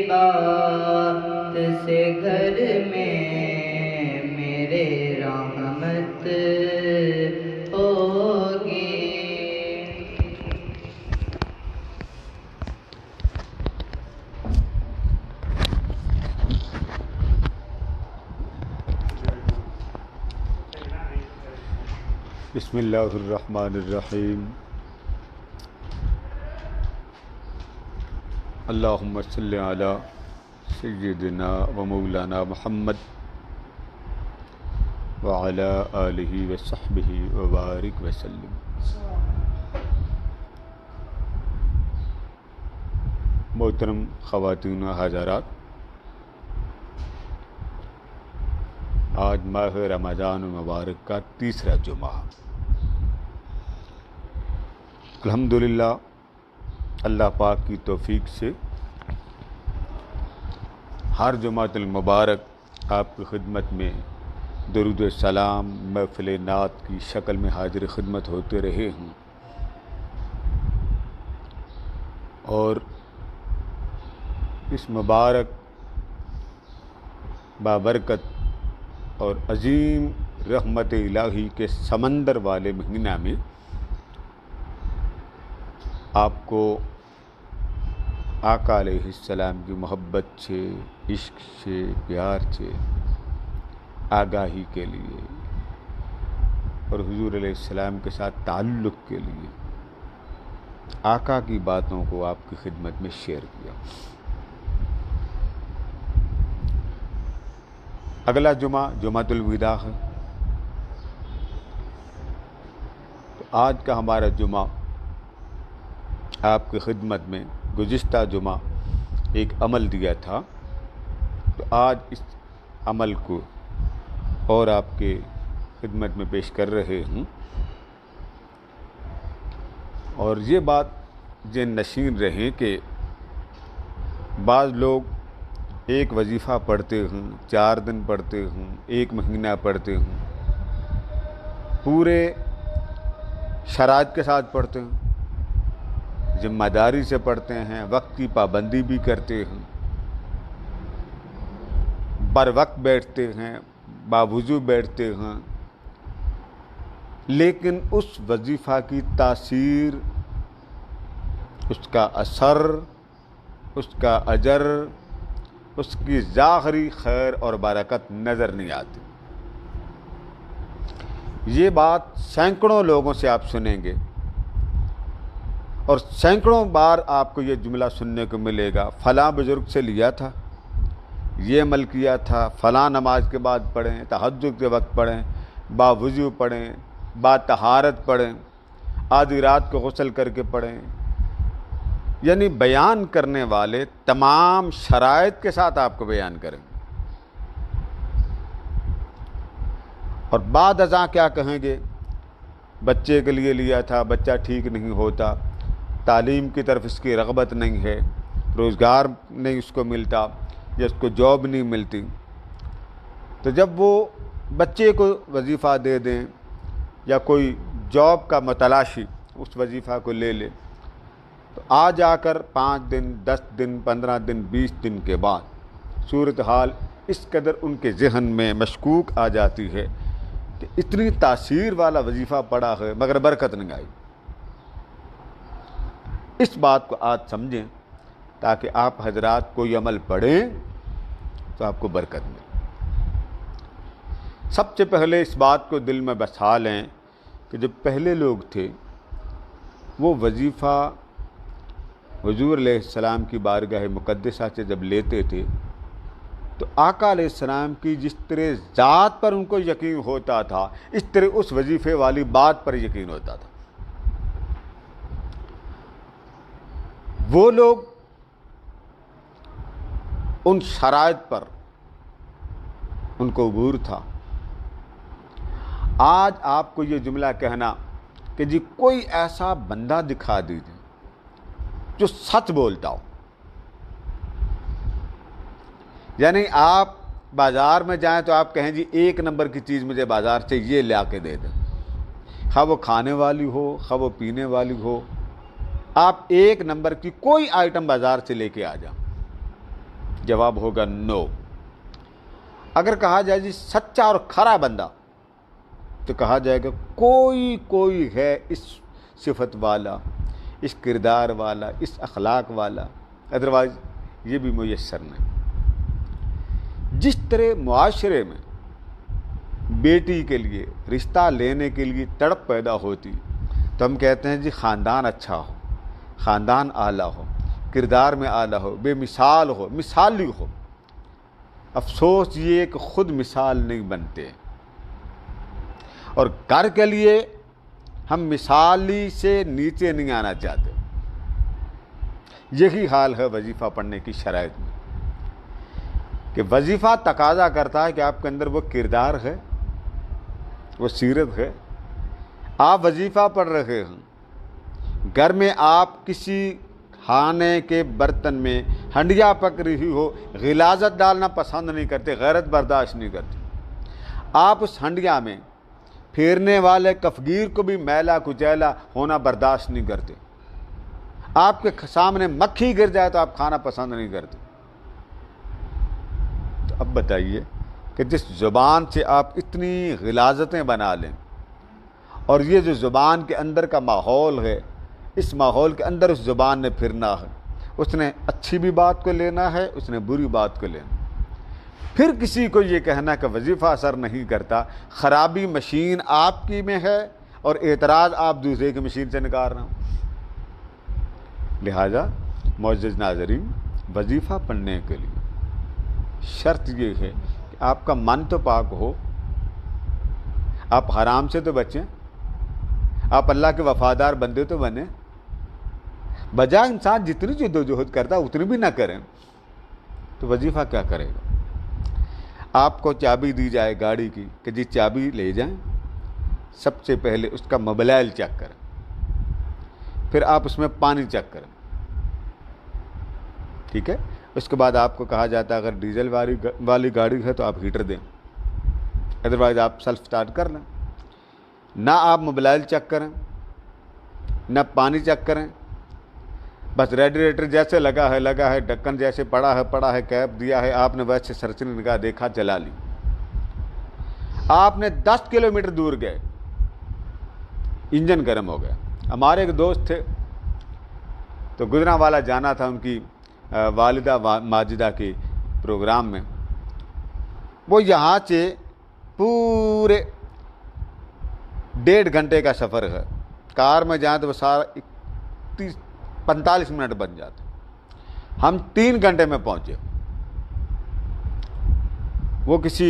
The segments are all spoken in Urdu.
بات سے گھر میں میرے رحمت ہوگی۔ بسم اللہ الرحمن الرحیم۔ اللہم صلی علی سیدنا و مولانا محمد وعلی آلہ وصحبہ وبارک وسلم۔ محترم خواتین و حضرات، آج ماہ رمضان مبارک کا تیسرا جمعہ۔ الحمدللہ اللہ پاک کی توفیق سے ہر جمعۃ المبارک آپ کی خدمت میں درود و سلام محفل نعت کی شکل میں حاضر خدمت ہوتے رہے ہوں، اور اس مبارک بابرکت اور عظیم رحمت الہی کے سمندر والے مہینہ میں آپ کو آقا علیہ السلام کی محبت سے، عشق سے، پیار سے آگاہی کے لیے اور حضور علیہ السلام کے ساتھ تعلق کے لیے آقا کی باتوں کو آپ کی خدمت میں شیئر کیا۔ اگلا جمعہ جمعۃ الوداع ہے، تو آج کا ہمارا جمعہ آپ کی خدمت میں گزشتہ جمعہ ایک عمل دیا تھا، تو آج اس عمل کو اور آپ کے خدمت میں پیش کر رہے ہوں، اور یہ بات ذہن نشین رہیں کہ بعض لوگ ایک وظیفہ پڑھتے ہوں، 4 دن پڑھتے ہوں، 1 مہینہ پڑھتے ہوں، پورے شرائط کے ساتھ پڑھتے ہیں، ذمہ داری سے پڑھتے ہیں، وقت کی پابندی بھی کرتے ہیں، بر وقت بیٹھتے ہیں، باوضو بیٹھتے ہیں، لیکن اس وظیفہ کی تاثیر، اس کا اثر، اس کا اجر، اس کی ظاہری خیر اور برکت نظر نہیں آتی۔ یہ بات سینکڑوں لوگوں سے آپ سنیں گے، اور سینکڑوں بار آپ کو یہ جملہ سننے کو ملے گا، فلاں بزرگ سے لیا تھا، یہ عمل کیا تھا، فلاں نماز کے بعد پڑھیں، تہجد کے وقت پڑھیں، باوضو پڑھیں، با طہارت پڑھیں، آدھی رات کو غسل کر کے پڑھیں، یعنی بیان کرنے والے تمام شرائط کے ساتھ آپ کو بیان کریں، اور بعد ازاں کیا کہیں گے، بچے کے لیے لیا تھا، بچہ ٹھیک نہیں ہوتا، تعلیم کی طرف اس کی رغبت نہیں ہے، روزگار نہیں اس کو ملتا، یا اس کو جاب نہیں ملتی، تو جب وہ بچے کو وظیفہ دے دیں یا کوئی جاب کا متلاشی اس وظیفہ کو لے لے، تو آ جا کر 5 دن، 10 دن، 15 دن، 20 دن کے بعد صورتحال اس قدر ان کے ذہن میں مشکوک آ جاتی ہے کہ اتنی تاثیر والا وظیفہ پڑا ہے مگر برکت نہیں آئی۔ اس بات کو آج سمجھیں تاکہ آپ حضرات کوئی عمل پڑھیں تو آپ کو برکت ملے۔ سب سے پہلے اس بات کو دل میں بسا لیں کہ جو پہلے لوگ تھے وہ وظیفہ حضور علیہ السلام کی بارگاہ مقدسہ سے جب لیتے تھے تو آقا علیہ السلام کی جس طرح ذات پر ان کو یقین ہوتا تھا، اس طرح اس وظیفے والی بات پر یقین ہوتا تھا۔ وہ لوگ ان شرائط پر ان کو عبور تھا۔ آج آپ کو یہ جملہ کہنا کہ جی کوئی ایسا بندہ دکھا دیجیے جو سچ بولتا ہو، یعنی آپ بازار میں جائیں تو آپ کہیں جی 1 نمبر کی چیز مجھے بازار سے یہ لا کے دے دیں، خواہ وہ کھانے والی ہو، خواہ وہ پینے والی ہو، آپ 1 نمبر کی کوئی آئٹم بازار سے لے کے آ جائیں، جواب ہوگا نو۔ اگر کہا جائے جی سچا اور کھرا بندہ، تو کہا جائے گا کوئی ہے اس صفت والا، اس کردار والا، اس اخلاق والا، ادروائز یہ بھی میسر نہیں۔ جس طرح معاشرے میں بیٹی کے لیے رشتہ لینے کے لیے تڑپ پیدا ہوتی، تو ہم کہتے ہیں جی خاندان اچھا ہو، خاندان اعلیٰ ہو، کردار میں اعلیٰ ہو، بے مثال ہو، مثالی ہو۔ افسوس یہ کہ خود مثال نہیں بنتے، اور گھر کے لیے ہم مثالی سے نیچے نہیں آنا چاہتے۔ یہی حال ہے وظیفہ پڑھنے کی شرائط میں، کہ وظیفہ تقاضا کرتا ہے کہ آپ کے اندر وہ کردار ہے، وہ سیرت ہے۔ آپ وظیفہ پڑھ رہے ہیں، گھر میں آپ کسی کھانے کے برتن میں ہنڈیا پک رہی ہو، غلاظت ڈالنا پسند نہیں کرتے، غیرت برداشت نہیں کرتے۔ آپ اس ہنڈیا میں پھیرنے والے کفگیر کو بھی میلا کچیلا ہونا برداشت نہیں کرتے۔ آپ کے سامنے مکھی گر جائے تو آپ کھانا پسند نہیں کرتے۔ تو اب بتائیے کہ جس زبان سے آپ اتنی غلاظتیں بنا لیں، اور یہ جو زبان کے اندر کا ماحول ہے، اس ماحول کے اندر اس زبان نے پھرنا ہے، اس نے اچھی بھی بات کو لینا ہے، اس نے بری بات کو لینا۔ پھر کسی کو یہ کہنا کہ وظیفہ اثر نہیں کرتا، خرابی مشین آپ کی میں ہے اور اعتراض آپ دوسرے کی مشین سے نکال رہے ہیں۔ لہذا معزز ناظرین، وظیفہ پڑھنے کے لیے شرط یہ ہے کہ آپ کا من تو پاک ہو، آپ حرام سے تو بچیں، آپ اللہ کے وفادار بندے تو بنیں۔ بجائے انسان جتنی جدوجہد کرتا اتنی بھی نہ کریں تو وظیفہ کیا کرے گا؟ آپ کو چابی دی جائے گاڑی کی کہ جی چابی لے جائیں، سب سے پہلے اس کا موبائل چیک کریں، پھر آپ اس میں پانی چیک کریں، ٹھیک ہے؟ اس کے بعد آپ کو کہا جاتا ہے اگر ڈیزل والی گاڑی ہے تو آپ ہیٹر دیں، ادروائز آپ سیلف سٹارٹ کر لیں۔ نہ آپ موبائل چیک کریں، نہ پانی چیک کریں، بس ریڈیٹر جیسے لگا ہے، ڈھکن جیسے پڑا ہے، کیپ دیا ہے، آپ نے ویسے سرچنی نگاہ دیکھا، چلا لی۔ آپ نے 10 کلومیٹر دور گئے، انجن گرم ہو گیا۔ ہمارے ایک دوست تھے، تو گجرانوالا جانا تھا ان کی والدہ ماجدہ کے پروگرام میں۔ وہ یہاں سے پورے 1.5 گھنٹے کا سفر ہے، کار میں جائیں تو وہ سارا 45 منٹ بن جاتے، ہم 3 گھنٹے میں پہنچے۔ وہ کسی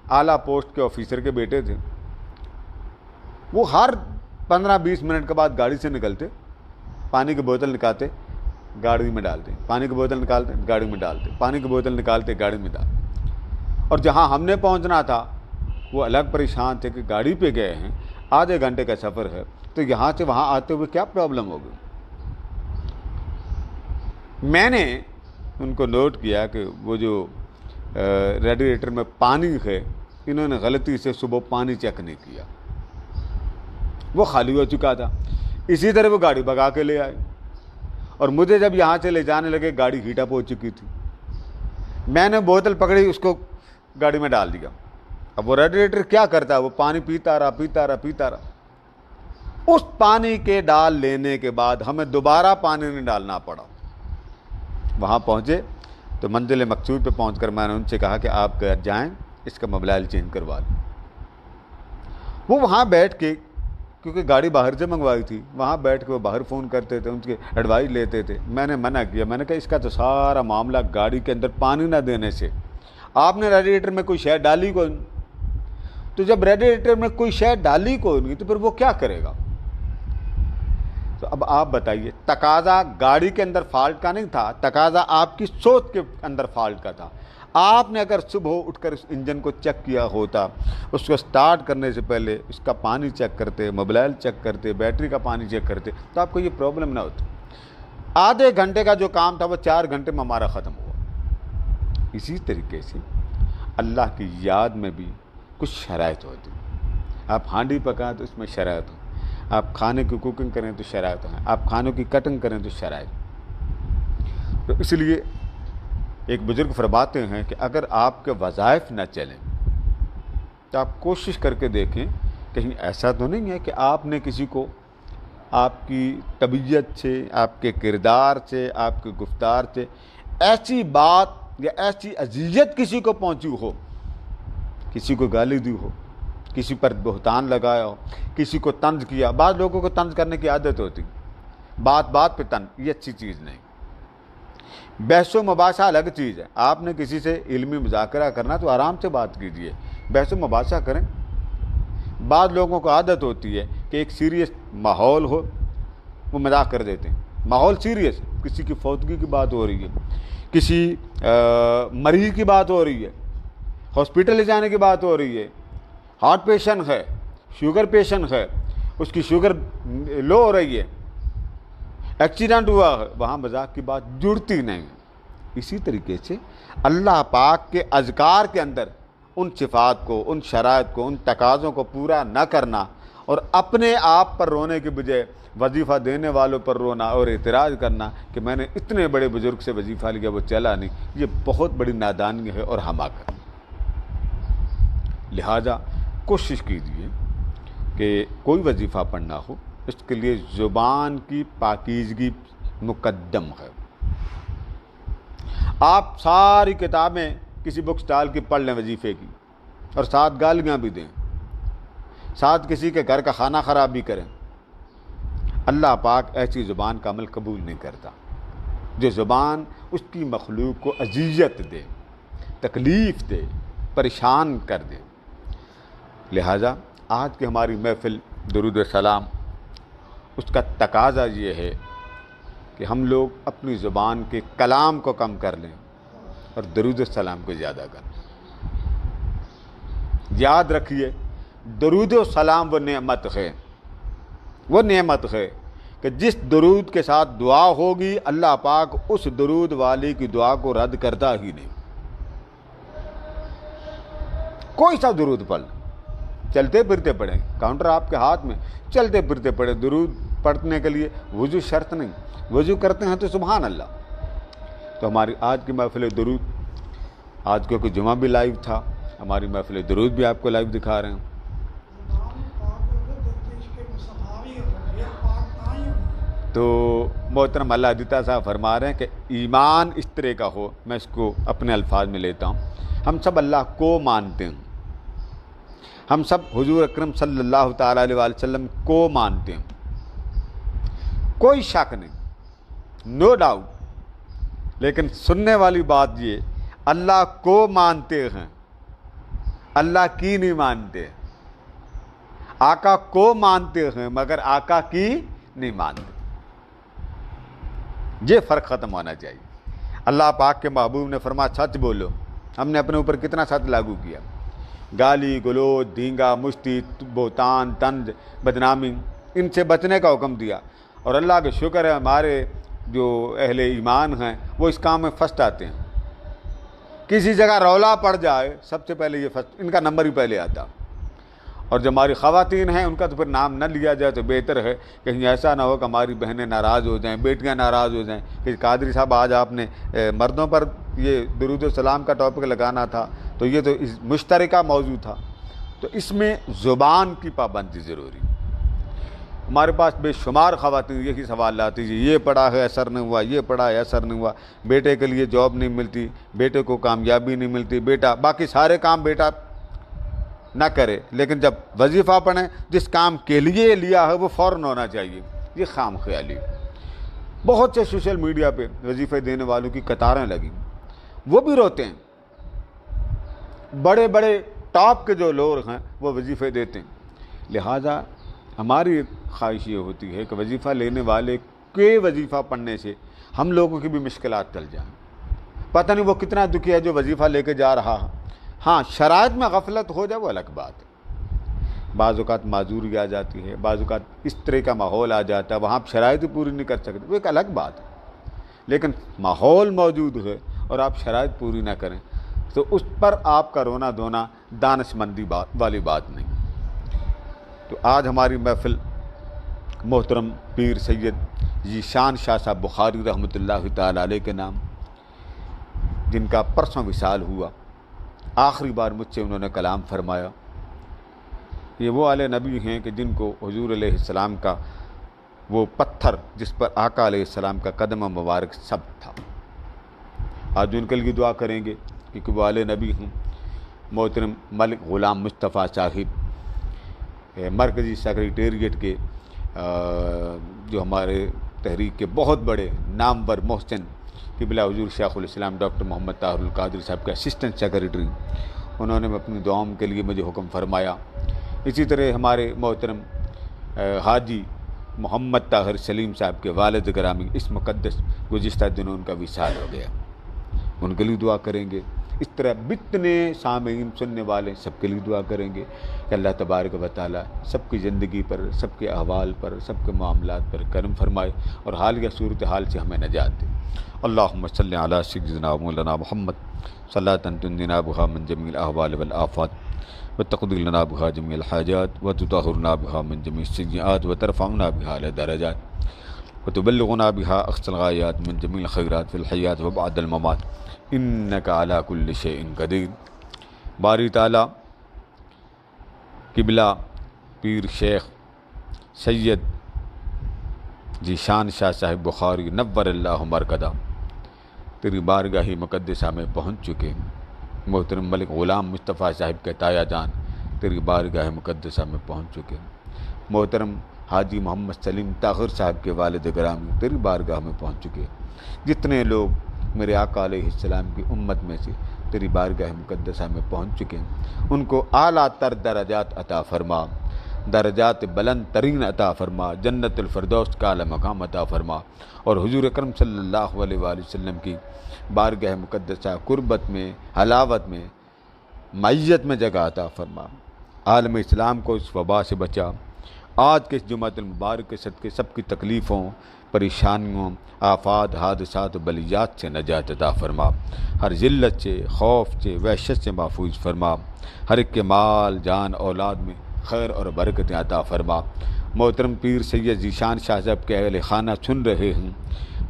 اعلیٰ پوسٹ کے آفیسر کے بیٹے تھے، وہ ہر 15-20 منٹ کے بعد گاڑی سے نکلتے، پانی کی بوتل نکالتے، گاڑی میں ڈالتے، پانی کی بوتل نکالتے، گاڑی میں ڈالتے، پانی کی بوتل نکالتے، گاڑی میں ڈالتے۔ اور جہاں ہم نے پہنچنا تھا وہ الگ پریشان تھے کہ گاڑی پہ گئے ہیں، آدھے گھنٹے کا سفر ہے، تو یہاں سے وہاں آتے ہوئے کیا پرابلم ہوگی۔ میں نے ان کو نوٹ کیا کہ وہ جو ریڈیٹر میں پانی ہے، انہوں نے غلطی سے صبح پانی چیک نہیں کیا، وہ خالی ہو چکا تھا۔ اسی طرح وہ گاڑی بھگا کے لے آئے، اور مجھے جب یہاں سے لے جانے لگے گاڑی ہیٹ اپ ہو چکی تھی۔ میں نے بوتل پکڑی، اس کو گاڑی میں ڈال دیا۔ اب وہ ریڈیٹر کیا کرتا ہے، وہ پانی پیتا رہا۔ اس پانی کے ڈال لینے کے بعد ہمیں دوبارہ پانی نہیں ڈالنا پڑا۔ وہاں پہنچے تو منزل مقصود پہ پہنچ کر میں نے ان سے کہا کہ آپ جائیں، اس کا موبائل چینج کروا لیں۔ وہ وہاں بیٹھ کے، کیونکہ گاڑی باہر سے منگوائی تھی، وہاں بیٹھ کے وہ باہر فون کرتے تھے، ان کی ایڈوائز لیتے تھے۔ میں نے منع کیا، میں نے کہا اس کا تو سارا معاملہ گاڑی کے اندر پانی نہ دینے سے، آپ نے ریڈیٹر میں کوئی شے ڈالی کوئی نہیں، تو جب ریڈیٹر میں کوئی شے ڈالی کوئی نہیں تو پھر وہ کیا کرے گا۔ تو اب آپ بتائیے، تقاضا گاڑی کے اندر فالٹ کا نہیں تھا، تقاضا آپ کی سوچ کے اندر فالٹ کا تھا۔ آپ نے اگر صبح اٹھ کر اس انجن کو چیک کیا ہوتا، اس کو سٹارٹ کرنے سے پہلے اس کا پانی چیک کرتے، موبائل چیک کرتے، بیٹری کا پانی چیک کرتے، تو آپ کو یہ پرابلم نہ ہوتی۔ آدھے گھنٹے کا جو کام تھا وہ 4 گھنٹے میں ہمارا ختم ہوا۔ اسی طریقے سے اللہ کی یاد میں بھی کچھ شرائط ہوتی۔ آپ ہانڈی پکائیں تو اس میں شرائط ہو، آپ کھانے کی کوکنگ کریں تو شرائط ہیں، آپ کھانوں کی کٹنگ کریں تو شرائط۔ تو اس لیے ایک بزرگ فرماتے ہیں کہ اگر آپ کے وظائف نہ چلیں تو آپ کوشش کر کے دیکھیں کہیں ایسا تو نہیں ہے کہ آپ نے کسی کو آپ کی طبیعت سے، آپ کے کردار سے، آپ کے گفتار سے ایسی بات یا ایسی اذیت کسی کو پہنچی ہو، کسی کو گالی دی ہو، کسی پر بہتان لگایا ہو، کسی کو طنز کیا۔ بعض لوگوں کو طنز کرنے کی عادت ہوتی، بات بات پہ طنز، یہ اچھی چیز نہیں۔ بحث و مباحثہ الگ چیز ہے۔ آپ نے کسی سے علمی مذاکرہ کرنا تو آرام سے بات کیجیے، بحث و مباحثہ کریں۔ بعض لوگوں کو عادت ہوتی ہے کہ ایک سیریس ماحول ہو وہ مذاق کر دیتے ہیں، ماحول سیریس، کسی کی فوتگی کی بات ہو رہی ہے، کسی مریض کی بات ہو رہی ہے، ہاسپٹل لے جانے کی بات ہو رہی ہے، ہارٹ پیشنٹ ہے، شوگر پیشنٹ ہے، اس کی شوگر لو ہو رہی ہے، ایکسیڈنٹ ہوا ہے، وہاں مذاق کی بات جڑتی نہیں۔ اسی طریقے سے اللہ پاک کے اذکار کے اندر ان صفات کو، ان شرائط کو، ان تقاضوں کو پورا نہ کرنا اور اپنے آپ پر رونے کے بجائے وظیفہ دینے والوں پر رونا اور اعتراض کرنا کہ میں نے اتنے بڑے بزرگ سے وظیفہ لیا وہ چلا نہیں، یہ بہت بڑی نادانی ہے اور حماقت۔ لہذا کوشش کیجیے کہ کوئی وظیفہ پڑھنا ہو، اس کے لیے زبان کی پاکیزگی مقدم ہے۔ آپ ساری کتابیں کسی بک سٹال کی پڑھ لیں وظیفے کی اور ساتھ گالیاں بھی دیں، ساتھ کسی کے گھر کا کھانا خراب بھی کریں، اللہ پاک ایسی زبان کا عمل قبول نہیں کرتا۔ جو زبان اس کی مخلوق کو اذیت دے، تکلیف دے، پریشان کر دے۔ لہذا آج کی ہماری محفل درود و سلام، اس کا تقاضا یہ ہے کہ ہم لوگ اپنی زبان کے کلام کو کم کر لیں اور درود و سلام کو زیادہ کریں۔ یاد رکھیے، درود و سلام وہ نعمت ہے، وہ نعمت ہے کہ جس درود کے ساتھ دعا ہوگی اللہ پاک اس درود والی کی دعا کو رد کرتا ہی نہیں۔ کوئی سا درود پڑھ لیں، چلتے پھرتے پڑھیں، کاؤنٹر آپ کے ہاتھ میں، چلتے پھرتے پڑھیں۔ درود پڑھنے کے لیے وضو شرط نہیں، وضو کرتے ہیں تو سبحان اللہ۔ تو ہماری آج کی محفل درود، آج کیونکہ جمعہ بھی لائیو تھا، ہماری محفل درود بھی آپ کو لائیو دکھا رہے ہیں۔ تو محترم اللہ دیتا صاحب فرما رہے ہیں کہ ایمان اس طرح کا ہو، میں اس کو اپنے الفاظ میں لیتا ہوں، ہم سب اللہ کو مانتے ہیں، ہم سب حضور اکرم صلی اللہ تعالیٰ علیہ وآلہ وسلم کو مانتے ہیں، کوئی شک نہیں، نو ڈاؤٹ۔ لیکن سننے والی بات یہ، اللہ کو مانتے ہیں، اللہ کی نہیں مانتے، آقا کو مانتے ہیں مگر آقا کی نہیں مانتے۔ یہ فرق ختم ہونا چاہیے۔ اللہ پاک کے محبوب نے فرمایا سچ بولو، ہم نے اپنے اوپر کتنا سچ لاگو کیا۔ گالی گلوچ، دھینگا مشتی، بہتان، طنز، بدنامی، ان سے بچنے کا حکم دیا۔ اور اللہ کا شکر ہے ہمارے جو اہل ایمان ہیں وہ اس کام میں فرسٹ آتے ہیں۔ کسی جگہ رولا پڑ جائے سب سے پہلے یہ فرسٹ، ان کا نمبر ہی پہلے آتا۔ اور جو ہماری خواتین ہیں ان کا تو پھر نام نہ لیا جائے تو بہتر ہے، کہیں ایسا نہ ہو کہ ہماری بہنیں ناراض ہو جائیں، بیٹیاں ناراض ہو جائیں کہ قادری صاحب آج آپ نے مردوں پر یہ درود و سلام کا ٹاپک لگانا تھا تو یہ تو مشترکہ موضوع تھا۔ تو اس میں زبان کی پابندی ضروری۔ ہمارے پاس بے شمار خواتین یہی سوال لاتی جی، یہ پڑھا ہے اثر نہیں ہوا، یہ پڑھا ہے اثر نہیں ہوا، بیٹے کے لیے جاب نہیں ملتی، بیٹے کو کامیابی نہیں ملتی، بیٹا باقی سارے کام بیٹا نہ کرے، لیکن جب وظیفہ پڑھیں جس کام کے لیے لیا ہے وہ فوراً ہونا چاہیے۔ یہ خام خیالی۔ بہت سے سوشل میڈیا پہ وظیفے دینے والوں کی قطاریں لگی، وہ بھی روتے ہیں۔ بڑے بڑے ٹاپ کے جو لوگ ہیں وہ وظیفے دیتے ہیں۔ لہٰذا ہماری خواہش یہ ہوتی ہے کہ وظیفہ لینے والے کے وظیفہ پڑھنے سے ہم لوگوں کی بھی مشکلات ٹل جائیں۔ پتہ نہیں وہ کتنا دکھی ہے جو وظیفہ لے کے جا رہا ہے۔ ہاں شرائط میں غفلت ہو جائے وہ الگ بات ہے، بعض اوقات معذوری آ جاتی ہے، بعض اوقات اس طرح کا ماحول آ جاتا ہے وہاں آپ شرائط پوری نہیں کر سکتے، وہ ایک الگ بات ہے۔ لیکن ماحول موجود ہے اور آپ شرائط پوری نہ کریں تو اس پر آپ کا رونا دھونا دانش مندی والی بات نہیں۔ تو آج ہماری محفل محترم پیر سید ذیشان شاہ صاحب بخاری رحمۃ اللہ تعالی علیہ کے نام جن کا پرسوں وصال ہوا، آخری بار مجھ سے انہوں نے کلام فرمایا، یہ وہ والے نبی ہیں کہ جن کو حضور علیہ السلام کا وہ پتھر جس پر آقا علیہ السلام کا قدم مبارک سب تھا، آج ان کے لیے دعا کریں گے کیونکہ وہ والے نبی ہیں۔ محترم ملک غلام مصطفیٰ صاحب مرکزی سیکریٹریٹ کے جو ہمارے تحریک کے بہت بڑے نامور محسن قبلہ حضور شیخ الاسلام ڈاکٹر محمد طاہر القادری صاحب کے اسسٹنٹ سیکریٹری، انہوں نے اپنی دعاؤں کے لیے مجھے حکم فرمایا۔ اسی طرح ہمارے محترم حاجی محمد طاہر سلیم صاحب کے والد گرامی اس مقدس گزشتہ دنوں ان کا وصال ہو گیا، ان کے لیے دعا کریں گے۔ اس طرح جتنے سامعین سننے والے سب کے لیے دعا کریں گے کہ اللہ تبارک و تعالیٰ سب کی زندگی پر، سب کے احوال پر، سب کے معاملات پر کرم فرمائے اور حالیہ صورتحال سے ہمیں نجات دے۔ اللہم صلی علی سیدنا مولانا محمد صلاۃ تنجینا بہا من جمیع الاحوال والآفات وتقضی لنا بہا جمیع الحاجات وتطہرنا بہا من جمیع السیئات وترفعنا بہا اعلی درجات وتبلغنا بہا اقصى الغایات من جمیع الخیرات فی الحیات وبعد الممات انک علی کل شیء قدیر۔ باری تعالیٰ قبلہ پیر شیخ سید ذیشان شاہ صاحب بخاری نور اللہ مرکزہ تیری بارگاہ مقدسہ میں پہنچ چکے۔ محترم ملک غلام مصطفیٰ صاحب کے تایا جان تیری بارگاہ مقدسہ میں پہنچ چکے۔ محترم حاجی محمد سلیم طاہر صاحب کے والد گرامی تیری بارگاہ میں پہنچ چکے۔ جتنے لوگ میرے آقا علیہ السلام کی امت میں سے تیری بارگاہ مقدسہ میں پہنچ چکے ہیں، ان کو اعلیٰ تر درجات عطا فرما، درجات بلند ترین عطا فرما، جنت الفردوس کا اعلیٰ مقام عطا فرما، اور حضور اکرم صلی اللہ علیہ وآلہ وسلم کی بارگاہ مقدسہ قربت میں، حلاوت میں، معیت میں جگہ عطا فرما۔ عالم اسلام کو اس وبا سے بچا۔ آج کے اس جمعۃ المبارک کے صدقے سب کی تکلیفوں، پریشانیوں، آفات، حادثات و بلیات سے نجات عطا فرما، ہر ذلت سے، خوف سے، وحشت سے محفوظ فرما، ہر ایک کے مال، جان، اولاد میں خیر اور برکتیں عطا فرما۔ محترم پیر سید ذیشان شاہ صاحب کے اہل خانہ سن رہے ہیں،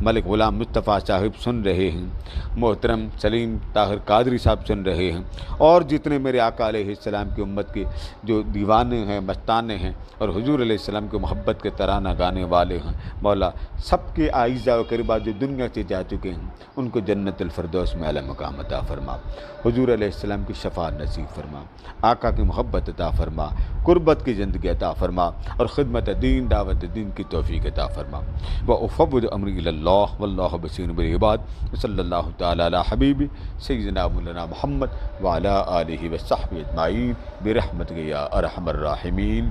ملک غلام مصطفیٰ صاحب سن رہے ہیں، محترم سلیم طاہر قادری صاحب سن رہے ہیں، اور جتنے میرے آقا علیہ السلام کی امت کے جو دیوانے ہیں، مستانے ہیں اور حضور علیہ السلام کی محبت کے ترانہ گانے والے ہیں، مولا سب کے اعزاء و قربا جو دنیا سے جا چکے ہیں ان کو جنت الفردوس میں اعلیٰ مقام عطا فرما، حضور علیہ السلام کی شفاعت نصیب فرما، آقا کی محبت عطا فرما، قربت کی زندگی عطا فرما، اور خدمت دین، دعوت دین کی توفیق عطا فرما۔ وأفوض امری الی اللہ واللہ بصیر بالعباد صلی اللہ تعالی علی حبیب سیدنا مولانا محمد وعلی آلہ وصحبہ اجمعین برحمتک یا ارحم الراحمین۔